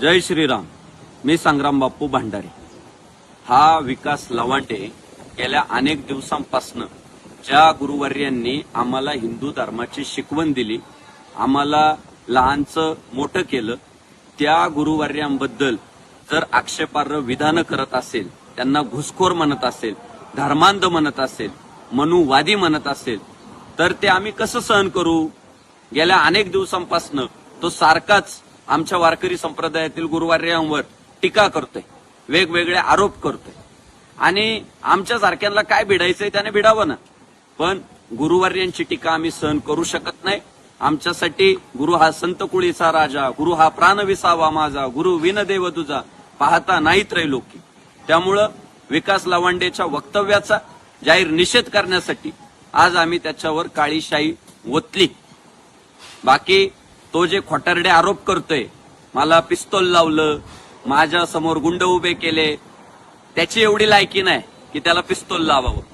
जय श्रीराम. मी संग्राम बापू भांडारे. हा विकास लवांडे गेल्या अनेक दिवसांपासून ज्या गुरुवर्यांनी आम्हाला हिंदू धर्माची शिकवण दिली, आम्हाला लहानचं मोठं केलं, त्या गुरुवर्यांबद्दल जर आक्षेपार्ह विधानं करत असेल, त्यांना घुसखोर म्हणत असेल, धर्मांध म्हणत असेल, मनुवादी म्हणत असेल, तर ते आम्ही कसं सहन करू? गेल्या अनेक दिवसांपासून तो सारखाच आमच्या वारकरी संप्रदायातील गुरुवर्यांवर टीका करतोय, वेगवेगळे आरोप करतोय. आणि आमच्या सारख्यांना काय भिडायचंय त्याने भिडावं ना, पण गुरुवर्यांची टीका आम्ही सहन करू शकत नाही. आमच्यासाठी गुरु हा संत कुळीचा राजा, गुरु हा प्राण विसावा माझा, गुरु विनदेव तुझा, पाहता नाही त्रैलोकी. त्यामुळं विकास लवांडेच्या वक्तव्याचा जाहीर निषेध करण्यासाठी आज आम्ही त्याच्यावर काळी शाई ओतली. बाकी तो जे खोटारडे आरोप करतोय, मला पिस्तोल लावलं, माझ्या समोर गुंड उभे केले, त्याची एवढी लायकी नाही की त्याला पिस्तोल लावावं.